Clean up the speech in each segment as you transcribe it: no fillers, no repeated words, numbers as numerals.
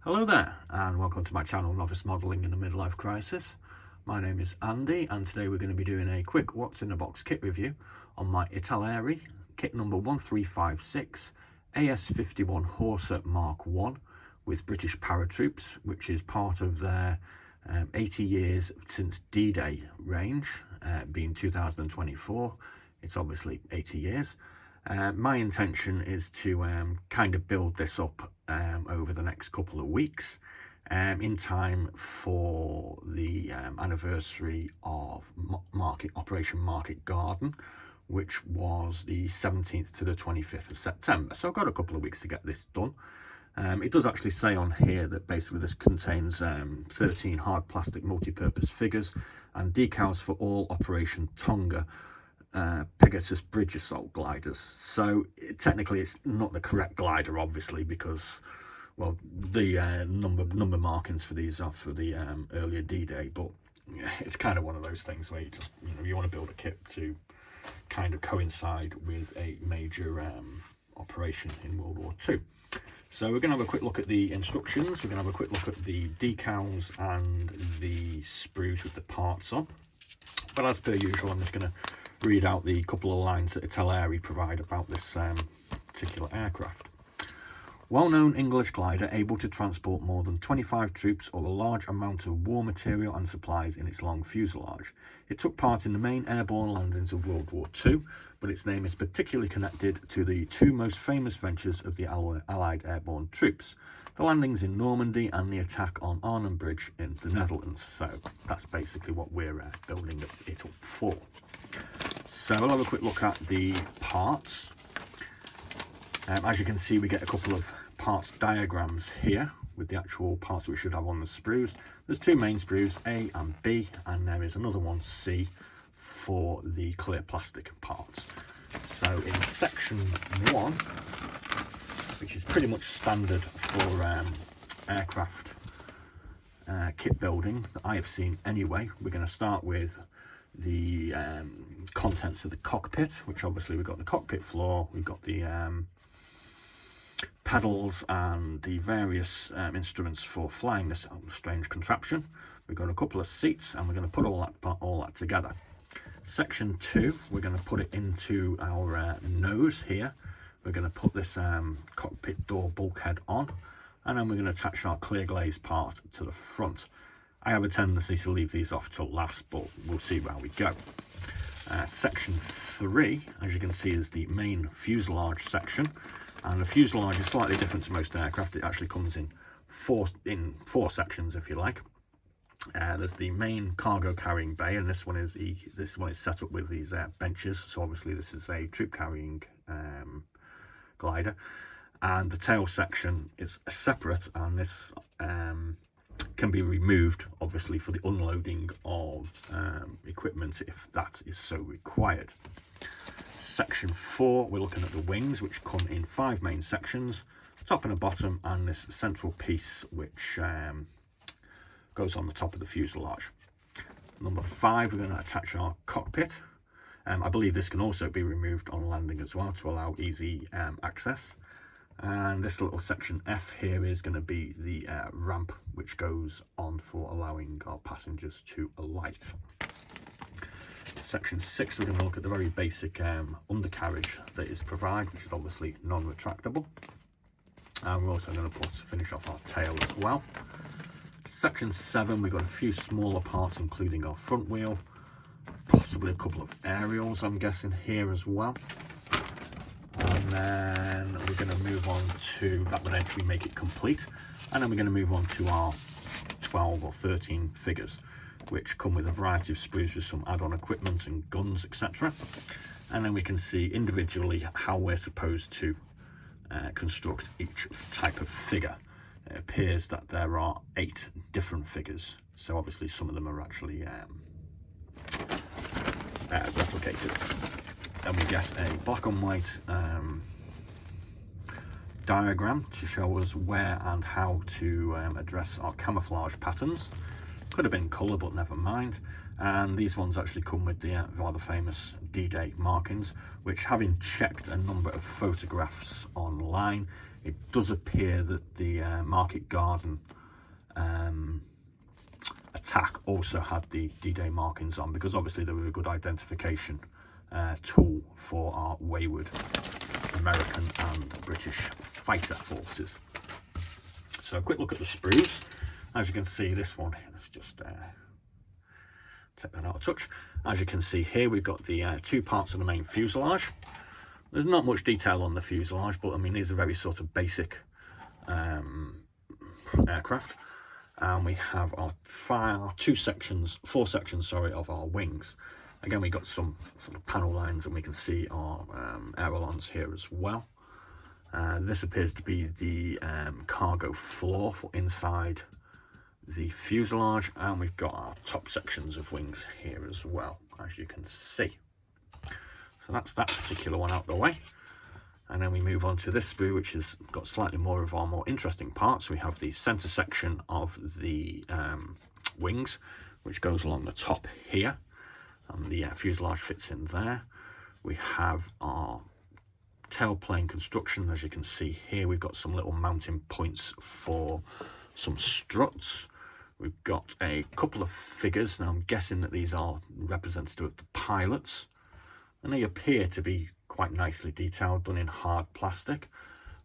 Hello there and welcome to my channel Novice Modelling in the Midlife Crisis. My name is Andy and today we're going to be doing a quick what's in the box kit review on my Italeri kit number 1356 AS.51 Horsa Mark 1 with British Paratroops, which is part of their 80 years since D-Day range, being 2024. It's obviously 80 years. My intention is to kind of build this up over the next couple of weeks in time for the anniversary of Operation Market Garden, which was the 17th to the 25th of September. So I've got a couple of weeks to get this done. It does actually say on here that basically this contains 13 hard plastic multi-purpose figures and decals for all Operation Tonga Pegasus bridge assault gliders. So technically it's not the correct glider, obviously, because well the number markings for these are for the earlier D-Day, but it's kind of one of those things where you want to build a kit to kind of coincide with a major operation in World War II. So we're going to have a quick look at the instructions, we're going to have a quick look at the decals and the sprues with the parts on, but as per usual I'm just going to read out the couple of lines that Italeri provide about this particular aircraft. Well-known English glider able to transport more than 25 troops or a large amount of war material and supplies in its long fuselage. It took part in the main airborne landings of World War II, but its name is particularly connected to the two most famous ventures of the Allied airborne troops, the landings in Normandy and the attack on Arnhem Bridge in the Netherlands. So that's basically what we're building it up for. So we'll have a quick look at the parts. As you can see, we get a couple of parts diagrams here with the actual parts we should have on the sprues. There's two main sprues, A and B, and there is another one, C, for the clear plastic parts. So in section 1, which is pretty much standard for aircraft kit building that I have seen anyway, we're going to start with the contents of the cockpit, which obviously we've got the cockpit floor, we've got the pedals and the various instruments for flying this strange contraption. We've got a couple of seats and we're going to put all that together. Section 2, we're going to put it into our nose here. We're going to put this cockpit door bulkhead on, and then we're going to attach our clear glaze part to the front. I have a tendency to leave these off till last, but we'll see where we go. Section 3, as you can see, is the main fuselage section, and the fuselage is slightly different to most aircraft. It actually comes in four sections, if you like. There's the main cargo carrying bay, and this one is set up with these benches. So obviously this is a troop carrying glider, and the tail section is separate, and this can be removed obviously for the unloading of equipment if that is so required. Section 4, we're looking at the wings, which come in 5 main sections, top and a bottom, and this central piece which goes on the top of the fuselage. Number 5, we're going to attach our cockpit. I believe this can also be removed on landing as well to allow easy access. And this little section F here is going to be the ramp which goes on for allowing our passengers to alight. Section 6, we're going to look at the very basic undercarriage that is provided, which is obviously non-retractable. And we're also going to finish off our tail as well. Section 7, we've got a few smaller parts, including our front wheel, possibly a couple of aerials, I'm guessing, here as well. And then we're going to move on to, that would actually make it complete, and then we're going to move on to our 12 or 13 figures, which come with a variety of sprues with some add-on equipment and guns, etc. And then we can see individually how we're supposed to construct each type of figure. It appears that there are 8 different figures, so obviously some of them are actually replicated. And we get a black and white diagram to show us where and how to address our camouflage patterns. Could have been colour, but never mind. And these ones actually come with the rather famous D-Day markings, which, having checked a number of photographs online, It does appear that the Market Garden attack also had the D-Day markings on, because obviously they were a good identification tool for our wayward American and British fighter forces. So a quick look at the sprues. As you can see, this one, let's just take that out of touch. As you can see here, we've got the two parts of the main fuselage. There's not much detail on the fuselage, but I mean, these are very sort of basic aircraft. And we have our four sections of our wings. Again, we got some sort of panel lines, and we can see our ailerons here as well. This appears to be the cargo floor for inside the fuselage, and we've got our top sections of wings here as well, as you can see. So that's that particular one out the way. And then we move on to this sprue, which has got slightly more of our more interesting parts. We have the center section of the wings, which goes along the top here, and the fuselage fits in there. We have our tailplane construction. As you can see here, we've got some little mounting points for some struts. We've got a couple of figures. Now I'm guessing that these are representative of the pilots, and they appear to be quite nicely detailed, done in hard plastic.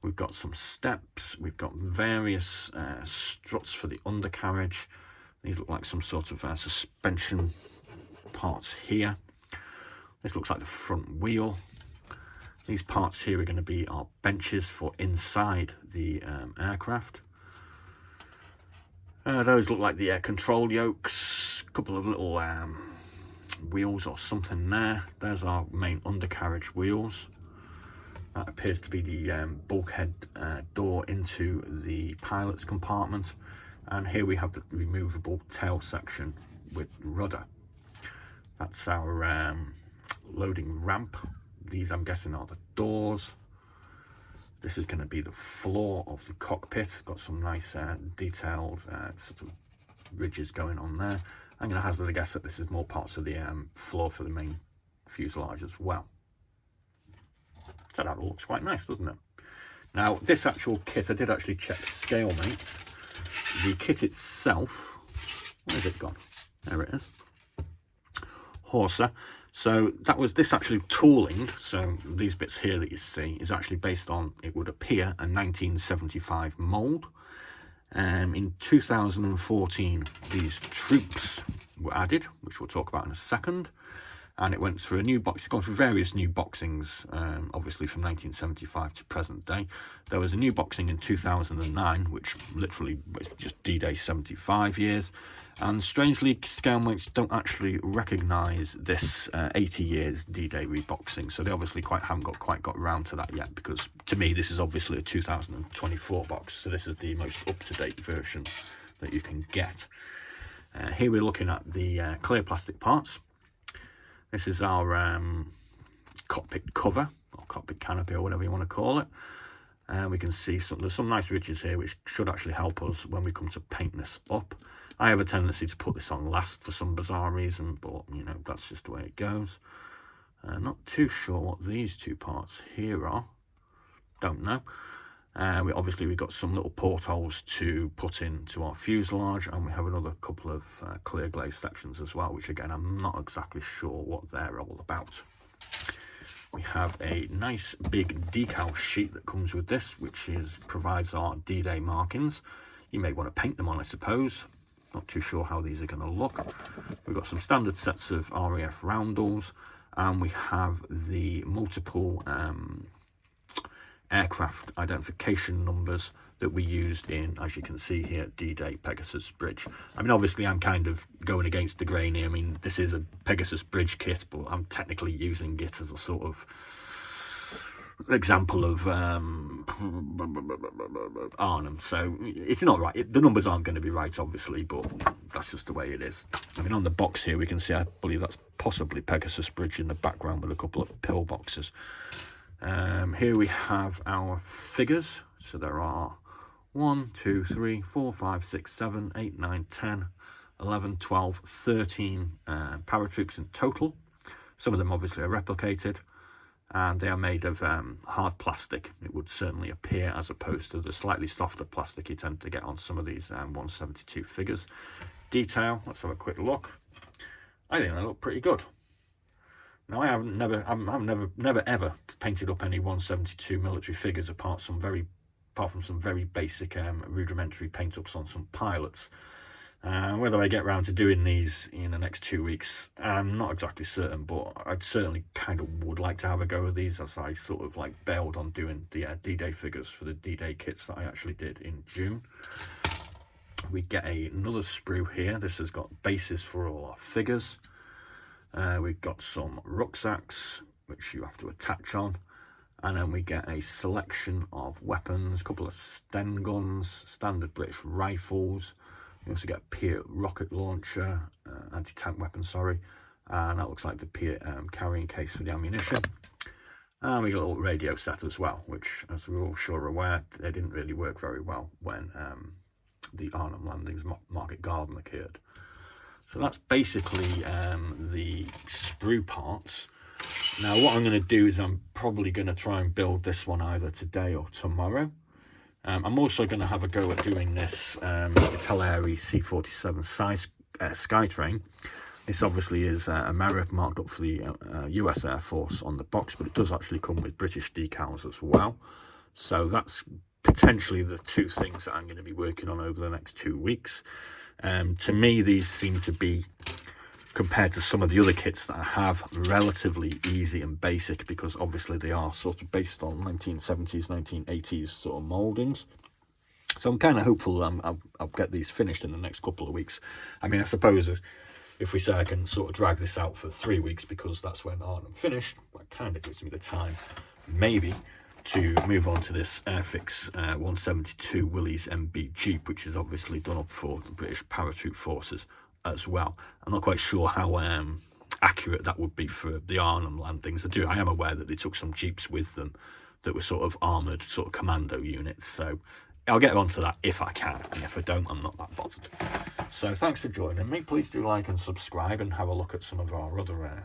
We've got some steps. We've got various struts for the undercarriage. These look like some sort of suspension parts here. This looks like the front wheel. These parts here are going to be our benches for inside the aircraft. Those look like the air control yokes. A couple of little wheels or something there. There's our main undercarriage wheels. That appears to be the bulkhead door into the pilot's compartment. And here we have the removable tail section with rudder. That's our loading ramp. These, I'm guessing, are the doors. This is going to be the floor of the cockpit. Got some nice detailed sort of ridges going on there. I'm going to hazard a guess that this is more parts of the floor for the main fuselage as well. So that looks quite nice, doesn't it? Now, this actual kit, I did actually check scale mates. The kit itself, where's it gone? There it is. Horsa. So that was this actually tooling. So these bits here that you see is actually based on, it would appear, a 1975 mould. In 2014, these troops were added, which we'll talk about in a second. And it went through a new box. It's gone through various new boxings, obviously from 1975 to present day. There was a new boxing in 2009, which literally was just D-Day 75 years. And strangely, scale mates don't actually recognise this 80 years D-Day reboxing. So they obviously haven't quite got around to that yet, because to me, this is obviously a 2024 box. So this is the most up-to-date version that you can get. Here we're looking at the clear plastic parts. This is our cockpit cover, or cockpit canopy, or whatever you want to call it. We can see there's some nice ridges here, which should actually help us when we come to paint this up. I have a tendency to put this on last for some bizarre reason, but, you know, that's just the way it goes. Not too sure what these two parts here are. Don't know. We've got some little portholes to put into our fuselage, and we have another couple of clear glaze sections as well, which again, I'm not exactly sure what they're all about. We have a nice big decal sheet that comes with this, which provides our D-Day markings. You may want to paint them on, I suppose. Not too sure how these are going to look. We've got some standard sets of RAF roundels, and we have the multiple aircraft identification numbers that we used in, as you can see here, D-Day Pegasus Bridge. I mean, obviously, I'm kind of going against the grain here. I mean, this is a Pegasus Bridge kit, but I'm technically using it as a sort of example of Arnhem. So it's not right. The numbers aren't going to be right, obviously, but that's just the way it is. I mean, on the box here, we can see, I believe that's possibly Pegasus Bridge in the background with a couple of pillboxes. Here we have our figures. So there are 1, 2, 3, 4, 5, 6, 7, 8, 9, 10, 11, 12, 13 paratroops in total. Some of them obviously are replicated. and they are made of hard plastic. It would certainly appear, as opposed to the slightly softer plastic you tend to get on some of these 172 figures. Detail, let's have a quick look. I think they look pretty good. Now, I've never ever painted up any 172 military figures apart from some very basic rudimentary paint ups on some pilots. Whether I get round to doing these in the next 2 weeks, I'm not exactly certain, but I'd certainly kind of would like to have a go at these, as I sort of like bailed on doing the D-Day figures for the D-Day kits that I actually did in June. We get another sprue here. This has got bases for all our figures. We've got some rucksacks, which you have to attach on. And then we get a selection of weapons, a couple of Sten guns, standard British rifles. We also get a Piat rocket launcher, anti-tank weapon, sorry. And that looks like the Piat carrying case for the ammunition. And we got a little radio set as well, which, as we're all sure aware, they didn't really work very well when the Arnhem Landings Market Garden occurred. So that's basically the sprue parts. Now what I'm going to do is I'm probably going to try and build this one either today or tomorrow. I'm also going to have a go at doing this Italeri C-47 size Skytrain. This obviously is a merit marked up for the US Air Force on the box, but it does actually come with British decals as well. So that's potentially the two things that I'm going to be working on over the next 2 weeks. To me, these seem to be, compared to some of the other kits that I have, relatively easy and basic, because obviously they are sort of based on 1970s, 1980s sort of mouldings. So I'm kind of hopeful I'll get these finished in the next couple of weeks. I mean, I suppose if we say I can sort of drag this out for 3 weeks, because that's when Arnhem finished, that kind of gives me the time, maybe, to move on to this Airfix 172 Willys MB Jeep, which is obviously done up for the British Paratroop forces as well. I'm not quite sure how accurate that would be for the Arnhem Landings. I am aware that they took some Jeeps with them that were sort of armoured sort of commando units, so I'll get onto that if I can, and if I don't, I'm not that bothered. So thanks for joining me. Please do like and subscribe, and have a look at some of our other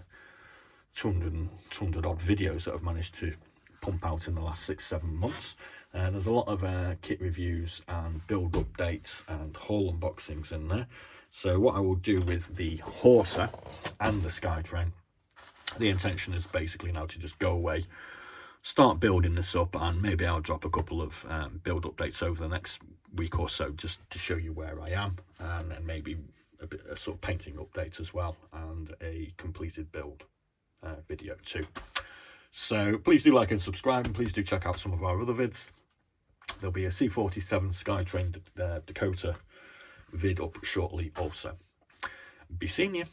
200 odd videos that I've managed to pump out in the last 6-7 months. There's a lot of kit reviews and build updates and haul unboxings in there. So what I will do with the Horsa and the Skytrain, the intention is basically now to just go away, start building this up, and maybe I'll drop a couple of build updates over the next week or so, just to show you where I am, and then maybe a sort of painting update as well, and a completed build video too. So please do like and subscribe, and please do check out some of our other vids. There'll be a C-47 Skytrain Dakota vid up shortly also. Be seeing you.